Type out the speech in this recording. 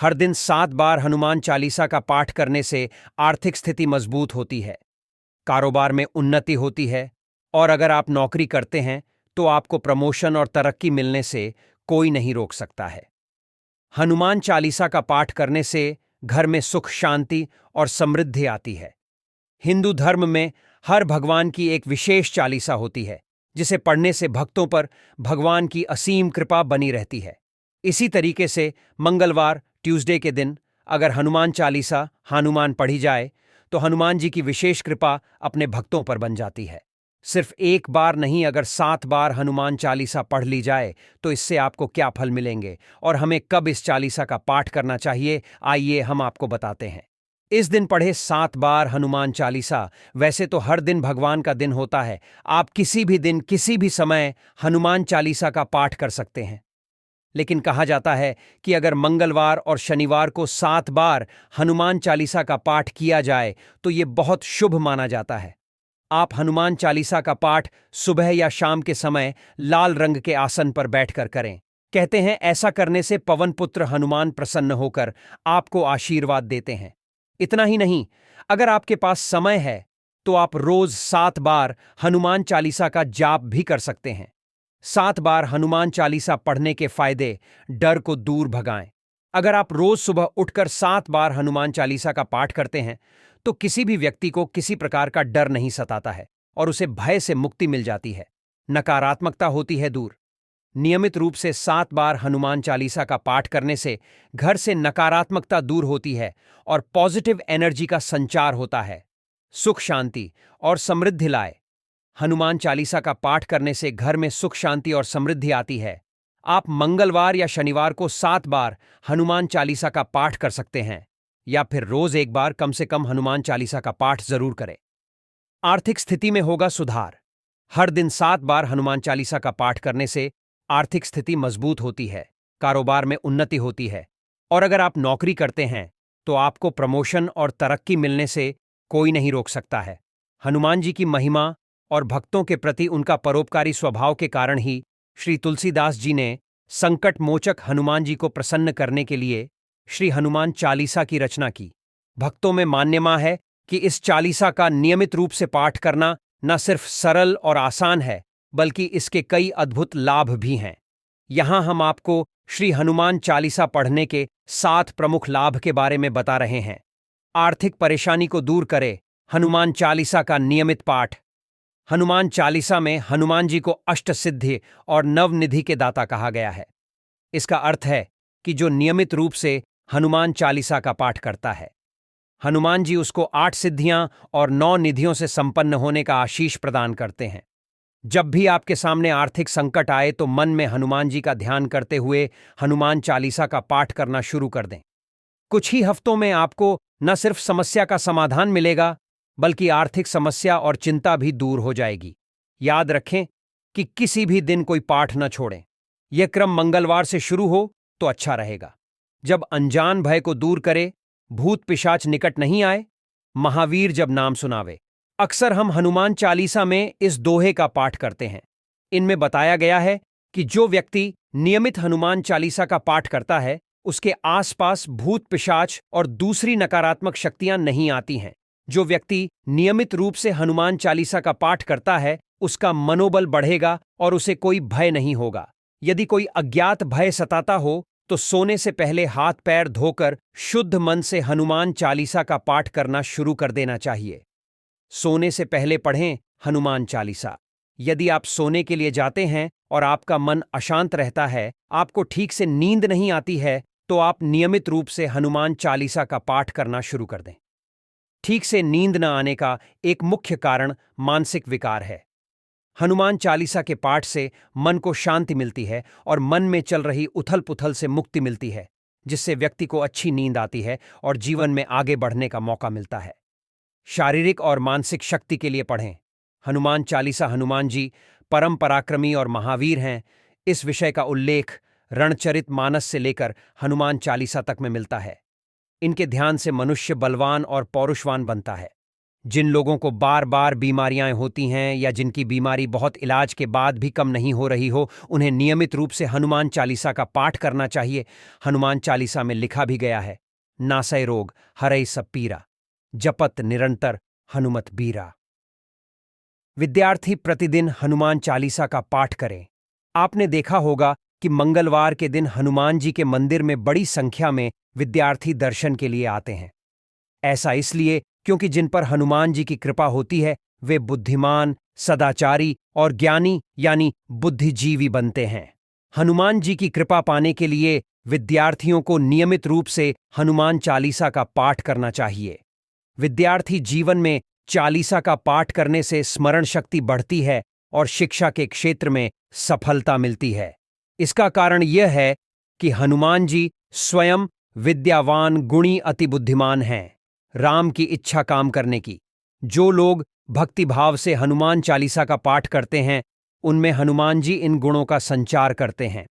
हर दिन 7 बार हनुमान चालीसा का पाठ करने से आर्थिक स्थिति मजबूत होती है, कारोबार में उन्नति होती है और अगर आप नौकरी करते हैं तो आपको प्रमोशन और तरक्की मिलने से कोई नहीं रोक सकता है। हनुमान चालीसा का पाठ करने से घर में सुख, शांति और समृद्धि आती है। हिंदू धर्म में हर भगवान की एक विशेष चालीसा होती है, जिसे पढ़ने से भक्तों पर भगवान की असीम कृपा बनी रहती है। इसी तरीके से मंगलवार, ट्यूसडे के दिन अगर हनुमान चालीसा हनुमान पढ़ी जाए तो हनुमान जी की विशेष कृपा अपने भक्तों पर बन जाती है। सिर्फ एक बार नहीं, अगर 7 बार हनुमान चालीसा पढ़ ली जाए तो इससे आपको क्या फल मिलेंगे और हमें कब इस चालीसा का पाठ करना चाहिए, आइए हम आपको बताते हैं। इस दिन पढ़े 7 बार हनुमान चालीसा। वैसे तो हर दिन भगवान का दिन होता है, आप किसी भी दिन किसी भी समय हनुमान चालीसा का पाठ कर सकते हैं, लेकिन कहा जाता है कि अगर मंगलवार और शनिवार को 7 बार हनुमान चालीसा का पाठ किया जाए तो ये बहुत शुभ माना जाता है। आप हनुमान चालीसा का पाठ सुबह या शाम के समय लाल रंग के आसन पर बैठकर करें। कहते हैं ऐसा करने से पवन पुत्र हनुमान प्रसन्न होकर आपको आशीर्वाद देते हैं। इतना ही नहीं, अगर आपके पास समय है तो आप रोज 7 बार हनुमान चालीसा का जाप भी कर सकते हैं। 7 बार हनुमान चालीसा पढ़ने के फायदे: डर को दूर भगाएं। अगर आप रोज सुबह उठकर 7 बार हनुमान चालीसा का पाठ करते हैं तो किसी भी व्यक्ति को किसी प्रकार का डर नहीं सताता है और उसे भय से मुक्ति मिल जाती है। नकारात्मकता होती है दूर। नियमित रूप से 7 बार हनुमान चालीसा का पाठ करने से घर से नकारात्मकता दूर होती है और पॉजिटिव एनर्जी का संचार होता है। सुख, शांति और समृद्धि लाए। हनुमान चालीसा का पाठ करने से घर में सुख, शांति और समृद्धि आती है। आप मंगलवार या शनिवार को 7 बार हनुमान चालीसा का पाठ कर सकते हैं या फिर रोज 1 बार कम से कम हनुमान चालीसा का पाठ जरूर करें। आर्थिक स्थिति में होगा सुधार। हर दिन 7 बार हनुमान चालीसा का पाठ करने से आर्थिक स्थिति मजबूत होती है, कारोबार में उन्नति होती है और अगर आप नौकरी करते हैं तो आपको प्रमोशन और तरक्की मिलने से कोई नहीं रोक सकता है। हनुमान जी की महिमा और भक्तों के प्रति उनका परोपकारी स्वभाव के कारण ही श्री तुलसीदास जी ने संकट मोचक हनुमान जी को प्रसन्न करने के लिए श्री हनुमान चालीसा की रचना की। भक्तों में मान्यता है कि इस चालीसा का नियमित रूप से पाठ करना न सिर्फ सरल और आसान है, बल्कि इसके कई अद्भुत लाभ भी हैं। यहां हम आपको श्री हनुमान चालीसा पढ़ने के 7 प्रमुख लाभ के बारे में बता रहे हैं। आर्थिक परेशानी को दूर करे हनुमान चालीसा का नियमित पाठ। हनुमान चालीसा में हनुमान जी को अष्ट सिद्धि और नवनिधि के दाता कहा गया है। इसका अर्थ है कि जो नियमित रूप से हनुमान चालीसा का पाठ करता है, हनुमान जी उसको 8 सिद्धियां और 9 निधियों से संपन्न होने का आशीष प्रदान करते हैं। जब भी आपके सामने आर्थिक संकट आए तो मन में हनुमान जी का ध्यान करते हुए हनुमान चालीसा का पाठ करना शुरू कर दें। कुछ ही हफ्तों में आपको न सिर्फ समस्या का समाधान मिलेगा, बल्कि आर्थिक समस्या और चिंता भी दूर हो जाएगी। याद रखें कि किसी भी दिन कोई पाठ न छोड़ें। यह क्रम मंगलवार से शुरू हो तो अच्छा रहेगा। जब अनजान भय को दूर करे, भूत पिशाच निकट नहीं आए, महावीर जब नाम सुनावे। अक्सर हम हनुमान चालीसा में इस दोहे का पाठ करते हैं। इनमें बताया गया है कि जो व्यक्ति नियमित हनुमान चालीसा का पाठ करता है उसके आसपास भूत पिशाच और दूसरी नकारात्मक शक्तियां नहीं आती हैं। जो व्यक्ति नियमित रूप से हनुमान चालीसा का पाठ करता है उसका मनोबल बढ़ेगा और उसे कोई भय नहीं होगा। यदि कोई अज्ञात भय सताता हो तो सोने से पहले हाथ पैर धोकर शुद्ध मन से हनुमान चालीसा का पाठ करना शुरू कर देना चाहिए। सोने से पहले पढ़ें हनुमान चालीसा। यदि आप सोने के लिए जाते हैं और आपका मन अशांत रहता है, आपको ठीक से नींद नहीं आती है, तो आप नियमित रूप से हनुमान चालीसा का पाठ करना शुरू कर दें। ठीक से नींद न आने का एक मुख्य कारण मानसिक विकार है। हनुमान चालीसा के पाठ से मन को शांति मिलती है और मन में चल रही उथल पुथल से मुक्ति मिलती है, जिससे व्यक्ति को अच्छी नींद आती है और जीवन में आगे बढ़ने का मौका मिलता है। शारीरिक और मानसिक शक्ति के लिए पढ़ें हनुमान चालीसा। हनुमान जी परम पराक्रमी और महावीर हैं। इस विषय का उल्लेख रणचरित मानस से लेकर हनुमान चालीसा तक में मिलता है। इनके ध्यान से मनुष्य बलवान और पौरुषवान बनता है। जिन लोगों को बार बार बीमारियां होती हैं या जिनकी बीमारी बहुत इलाज के बाद भी कम नहीं हो रही हो, उन्हें नियमित रूप से हनुमान चालीसा का पाठ करना चाहिए। हनुमान चालीसा में लिखा भी गया है, नासय रोग हरै सब पीरा, जपत निरंतर हनुमत बीरा। विद्यार्थी प्रतिदिन हनुमान चालीसा का पाठ करें। आपने देखा होगा कि मंगलवार के दिन हनुमान जी के मंदिर में बड़ी संख्या में विद्यार्थी दर्शन के लिए आते हैं। ऐसा इसलिए क्योंकि जिन पर हनुमान जी की कृपा होती है वे बुद्धिमान, सदाचारी और ज्ञानी यानी बुद्धिजीवी बनते हैं। हनुमान जी की कृपा पाने के लिए विद्यार्थियों को नियमित रूप से हनुमान चालीसा का पाठ करना चाहिए। विद्यार्थी जीवन में चालीसा का पाठ करने से स्मरण शक्ति बढ़ती है और शिक्षा के क्षेत्र में सफलता मिलती है। इसका कारण यह है कि हनुमान जी स्वयं विद्यावान, गुणी, अति बुद्धिमान हैं, राम की इच्छा काम करने की। जो लोग भक्तिभाव से हनुमान चालीसा का पाठ करते हैं उनमें हनुमान जी इन गुणों का संचार करते हैं।